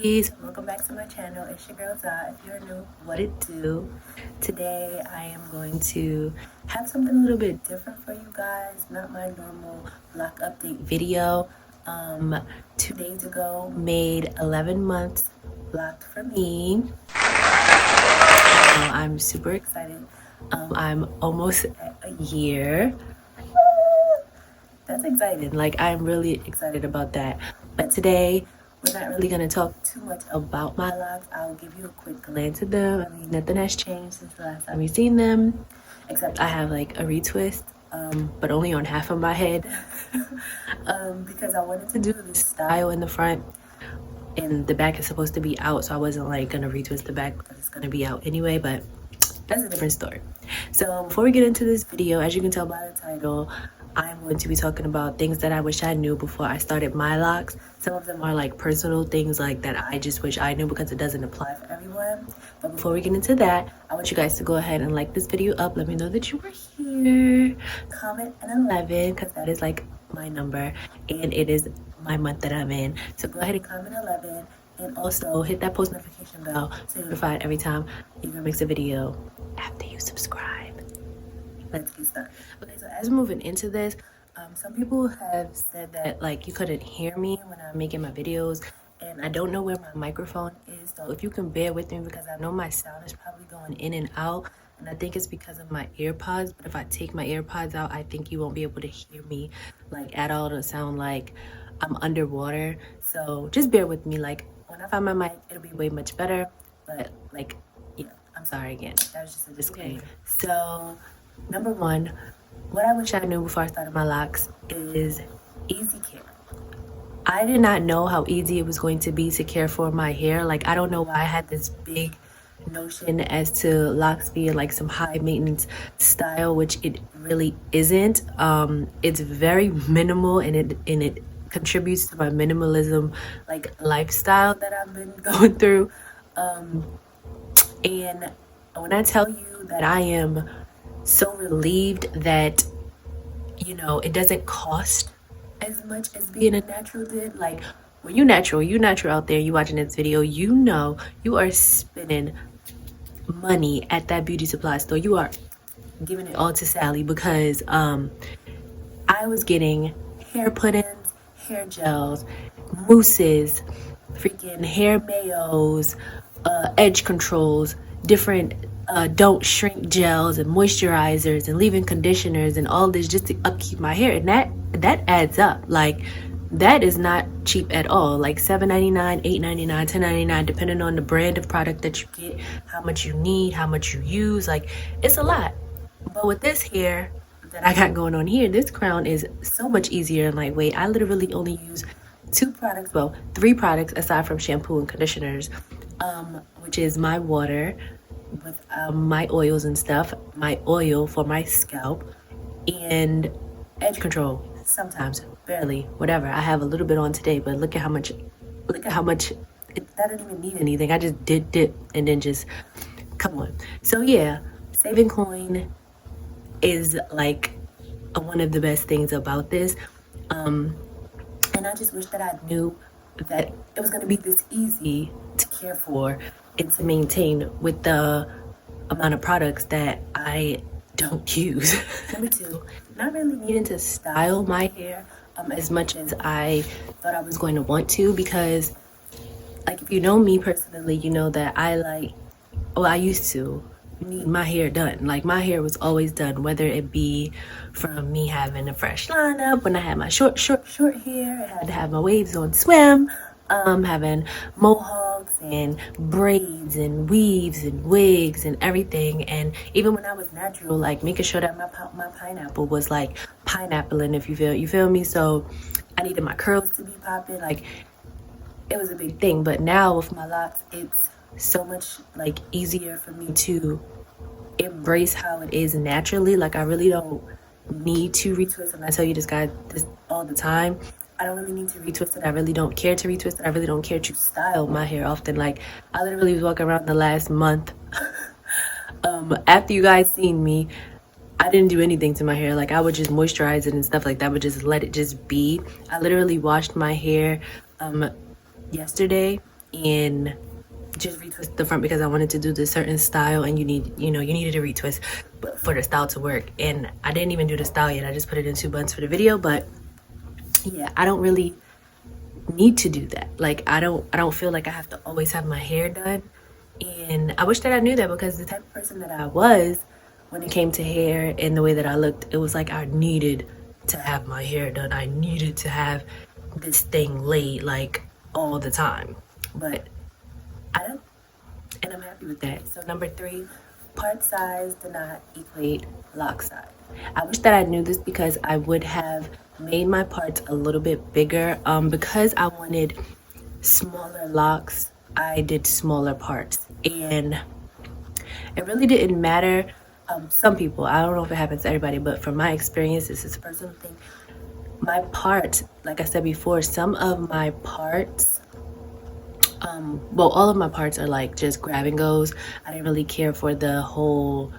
peace. Welcome back to my channel. It's your girl Zah. If you're new, what it do? Today I am going to have something a little bit different for you guys. Not my normal lock update video. 2 days ago made 11 months locked for me. I'm super excited. I'm almost at a year. That's exciting. Like, I'm really excited about that. But today we're not really going to talk too much about my locks. I'll give you a quick glance at them. I mean, nothing has changed since the last time you've seen them, except I have like a retwist, but only on half of my head. Because I wanted to do this style in the front, and the back is supposed to be out, so I wasn't like gonna retwist the back because it's gonna be out anyway, but that's a different story. So before we get into this video, as you can tell by the title, I'm going to be talking about things that I wish I knew before I started my locks. Some of them are like personal things like that I just wish I knew because it doesn't apply for everyone. But before we get into that, I want you guys to go ahead and like this video up. Let me know that you were here. Comment an 11 because that is like my number and it is my month that I'm in. So go ahead and comment 11 and also hit that post notification bell so you're notified every time Eva makes a video after you subscribe. Let's get started. Okay, so as we're moving into this, some people have said that like you couldn't hear me when I'm making my videos, and I don't know where my microphone is, so if you can bear with me because I know my sound is probably going in and out, and I think it's because of my AirPods. But if I take my AirPods out, I think you won't be able to hear me like at all. It'll sound like I'm underwater, so just bear with me. Like when I find my mic, it'll be way much better, but like, yeah, I'm sorry again. That was just a disclaimer. Okay. So number one, what I wish I knew before I started my locks is easy care. I did not know how easy it was going to be to care for my hair. Like, I don't know why I had this big notion as to locks being like some high maintenance style, which it really isn't. It's very minimal, and it contributes to my minimalism like lifestyle that I've been going through. And when I tell you that I am so relieved that, you know, it doesn't cost as much as being a natural did. Like, when you natural out there, you watching this video, you know you are spending money at that beauty supply store. You are giving it all to Sally because I was getting hair put-ins, hair gels, mousses, freaking hair mayos, edge controls, different don't shrink gels and moisturizers and leave-in conditioners and all this just to upkeep my hair, and that adds up. Like, that is not cheap at all. Like $7.99, $8.99, $10.99, depending on the brand of product that you get, how much you need, how much you use. Like, it's a lot. But with this hair that I got going on here, this crown is so much easier and lightweight. I literally only use 3 products aside from shampoo and conditioners, which is my water with my oils and stuff, my oil for my scalp, and edge control. Sometimes, barely, whatever. I have a little bit on today, but look at how much that didn't even need anything. I just did dip and then just, come on. So yeah, saving coin is like one of the best things about this. And I just wish that I knew that it was going to be this easy to care for and to maintain with the amount of products that I don't use. Number 2, not really needing to style my hair as much as I thought I was going to want to, because like, if you know me personally, you know that I used to need my hair done. Like, my hair was always done, whether it be from me having a fresh lineup when I had my short hair. I had to have my waves on swim, having mohawks and braids and weaves and wigs and everything. And even when I was natural, like making sure that my pineapple was like pineappling, if you feel me. So I needed my curls to be popping. Like, it was a big thing. But now with my locks, it's so much like easier for me to embrace how it is naturally. Like, I really don't need to retwist, and I tell you this guy this all the time. I don't really need to retwist it. I really don't care to retwist it. I really don't care to style my hair often. Like, I literally was walking around the last month after you guys seen me, I didn't do anything to my hair. Like, I would just moisturize it and stuff like that, but just let it just be. I literally washed my hair yesterday, and just retwist the front because I wanted to do this certain style, and you needed a retwist but for the style to work. And I didn't even do the style yet. I just put it in 2 buns for the video. But yeah, I don't really need to do that. Like I don't feel like I have to always have my hair done. And I wish that I knew that, because the type of person that I was when it came to hair and the way that I looked, it was like I needed to have my hair done. I needed to have this thing laid like all the time. But I don't, and I'm happy with that. So number 3, part size do not equate lock size. I wish that I knew this, because I would have made my parts a little bit bigger. Because I wanted smaller locks, I did smaller parts, and it really didn't matter. Some people, I don't know if it happens to everybody, but from my experience, this is a personal thing. My parts, like I said before, some of my parts, well, all of my parts are like just grab and goes. I didn't really care for the whole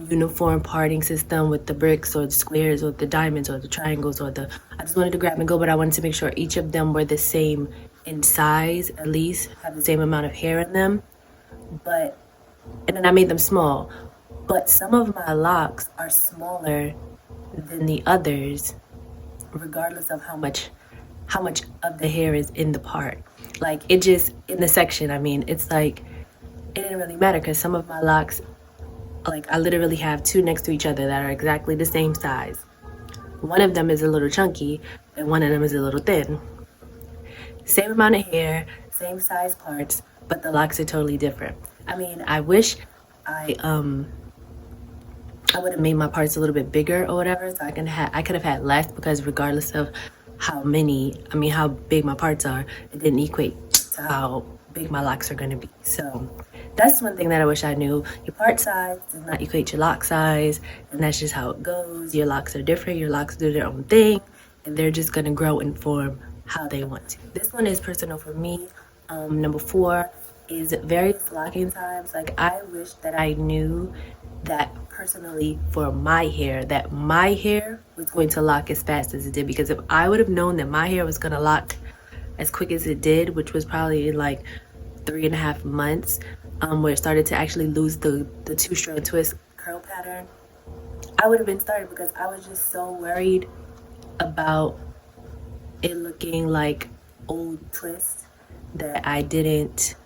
uniform parting system with the bricks or the squares or the diamonds or the triangles or I just wanted to grab and go, but I wanted to make sure each of them were the same in size, at least have the same amount of hair in them. And then I made them small, but some of my locks are smaller than the others, regardless of how much of the hair is in the part. Like it just, in the section, I mean, it's like it didn't really matter, because some of my locks, like I literally have 2 next to each other that are exactly the same size. One of them is a little chunky and one of them is a little thin. Same amount of hair, same size parts, but the locks are totally different. I mean, I wish I would have made my parts a little bit bigger or whatever, so I could have had less, because regardless of how big my parts are, it didn't equate to how big my locks are going to be. So that's one thing that I wish I knew. Your part size does not equate your lock size, and that's just how it goes. Your locks are different. Your locks do their own thing, and they're just going to grow and form how they want to. This one is personal for me. Number 4 is various locking times. Like I wish that I knew that personally for my hair, that my hair was going to lock as fast as it did, because if I would have known that my hair was going to lock as quick as it did, which was probably in like 3.5 months, where it started to actually lose the 2-strand twist curl pattern, I would have been started, because I was just so worried about it looking like old twists that I didn't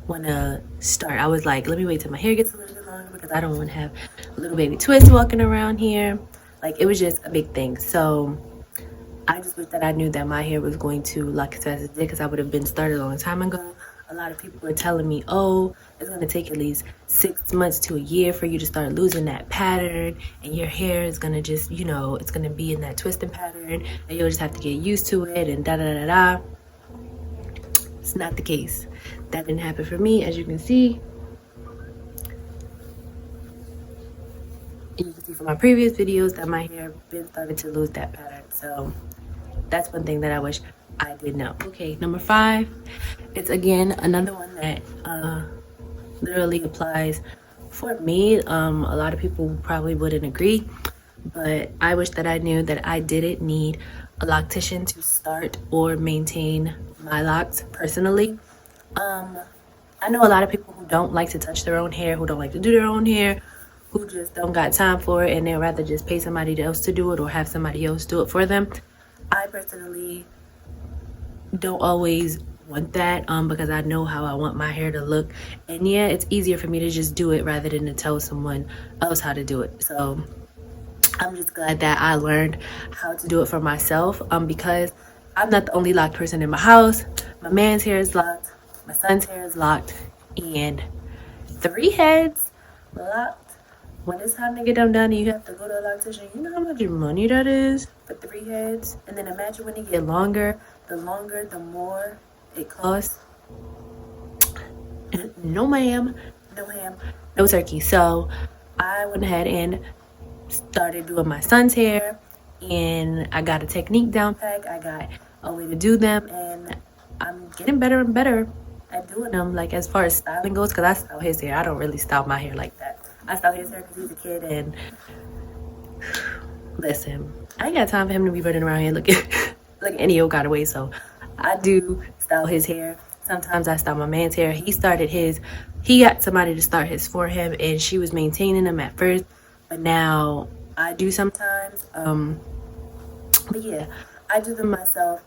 want to start. I was like, let me wait till my hair gets a little bit longer, because I don't want to have little baby twists walking around here. Like it was just a big thing. So I just wish that I knew that my hair was going to lock as fast as it did, because I would have been started a long time ago. A lot of people were telling me, oh, it's going to take at least 6 months to a year for you to start losing that pattern, and your hair is going to just, it's going to be in that twisting pattern, and you'll just have to get used to it, and da-da-da-da. It's not the case. That didn't happen for me, as you can see. And you can see from my previous videos that my hair been starting to lose that pattern. So that's one thing that I wish I did know. Okay, number 5. It's again another one that literally applies for me. A lot of people probably wouldn't agree, but I wish that I knew that I didn't need a loctician to start or maintain my locks personally. I know a lot of people who don't like to touch their own hair, who don't like to do their own hair, who just don't got time for it, and they'd rather just pay somebody else to do it or have somebody else do it for them. I personally don't always want that, because I know how I want my hair to look, and yeah, it's easier for me to just do it rather than to tell someone else how to do it. So I'm just glad that I learned how to do it for myself, because I'm not the only locked person in my house. My man's hair is locked, my son's hair is locked, and 3 heads locked. When it's time to get them done and you have to go to a loctician, you know how much money that is for 3 heads? And then imagine when you get longer, the more it costs. No ma'am, no ham, no turkey. So I went ahead and started doing my son's hair, and I got a technique down pat. I got a way to do them, and I'm getting better and better at doing them, like as far as styling goes, because I style his hair. I don't really style my hair like that. I style his hair because he's a kid, and listen, I ain't got time for him to be running around here looking any old kind of way. So I do style his hair, Sometimes I start my man's hair. He got somebody to start his for him, and she was maintaining them at first, but now I do sometimes. But yeah, I do them myself.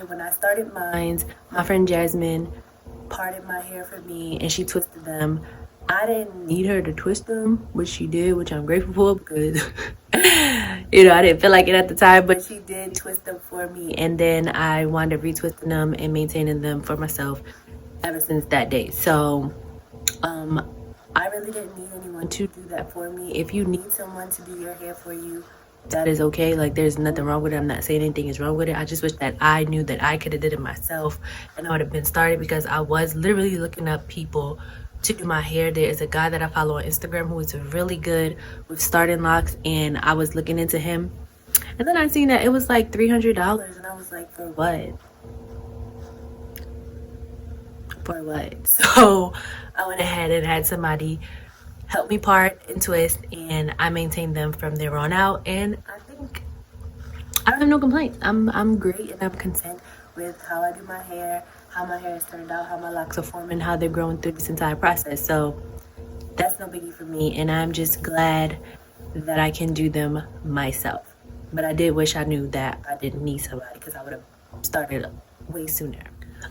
When I started mine, my friend Jasmine parted my hair for me and she twisted them. I didn't need her to twist them, which she did, which I'm grateful for because I didn't feel like it at the time, but she did twist them for me, and then I wound up retwisting them and maintaining them for myself ever since that day. So I really didn't need anyone to do that for me. If you need someone to do your hair for you, that is okay. Like, there's nothing wrong with it. I'm not saying anything is wrong with it. I just wish that I knew that I could have did it myself and I would have been started, because I was literally looking up people to do my hair. There is a guy that I follow on Instagram who is really good with starting locks, and I was looking into him, and then I seen that it was like $300, and I was like, for what? For what? So I went ahead and had somebody help me part and twist, and I maintained them from there on out, and I think I don't have no complaints. I'm great, and I'm content with how I do my hair, how my hair has turned out, how my locks are forming, how they're growing through this entire process. So that's no biggie for me, and I'm just glad that I can do them myself. But I did wish I knew that I didn't need somebody, because I would have started way sooner.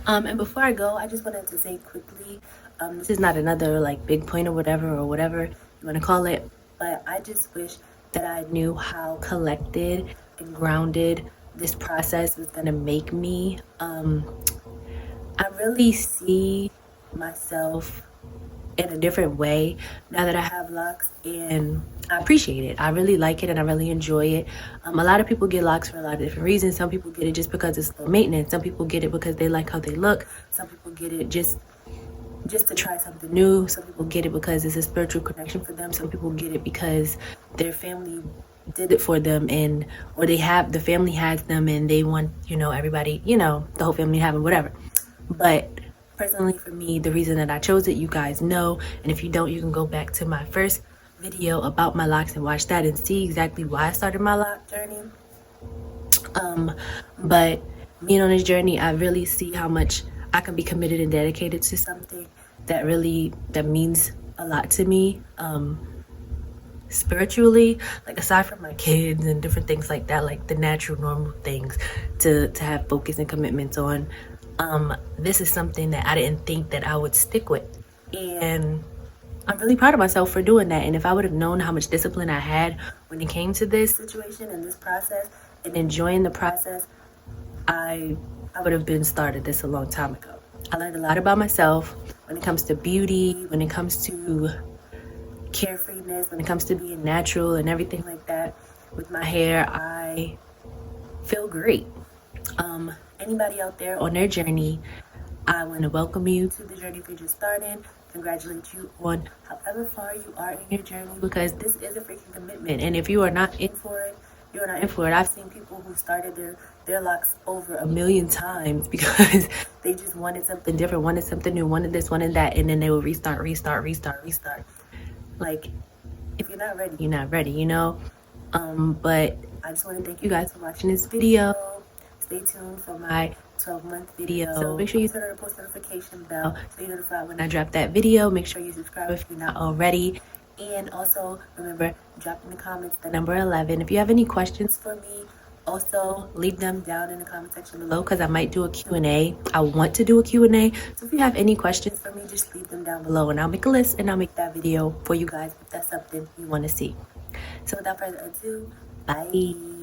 And before I go, I just wanted to say quickly, this is not another like big point or whatever you want to call it, but I just wish that I knew how collected and grounded this process was going to make me. I really see myself in a different way now that I have locks, and I appreciate it. I really like it and I really enjoy it. A lot of people get locks for a lot of different reasons. Some people get it just because it's low maintenance. Some people get it because they like how they look. Some people get it just to try something new. Some people get it because it's a spiritual connection for them. Some people get it because their family did it for them, or the family has them and they want, everybody, the whole family to have them, whatever. But personally, for me, the reason that I chose it, you guys know, and if you don't, you can go back to my first video about my locks and watch that and see exactly why I started my lock journey. But being on this journey, I really see how much I can be committed and dedicated to something that means a lot to me, spiritually, like aside from my kids and different things like that, like the natural normal things to have focus and commitments on. This is something that I didn't think that I would stick with, and I'm really proud of myself for doing that. And if I would have known how much discipline I had when it came to this situation and this process and enjoying the process, I would have been started this a long time ago. I learned a lot about myself when it comes to beauty, when it comes to carefreeness, when it comes to being natural and everything like that. With my hair, I feel great. Anybody out there on their journey, I want to welcome you to the journey if you're just starting. Congratulate you on however far you are in your journey, because this is a freaking commitment. And if you are not in for it, you're not in for it. I've seen people who started their locks over 1,000,000 times because they just wanted something different, wanted something new, wanted this, wanted that, and then they will restart. Like, if you're not ready, you're not ready, But I just want to thank you guys for watching this video. Stay tuned for my 12-month video. So make sure you turn on the post notification bell so you're notified when I drop that video. Make sure you subscribe if you're not already. And also, remember, drop in the comments the number 11. If you have any questions for me, also leave them down in the comment section below, because I might do a Q&A. I want to do a Q&A. So if you have any questions for me, just leave them down below and I'll make a list and I'll make that video for you guys if that's something you want to see. So without further ado, bye.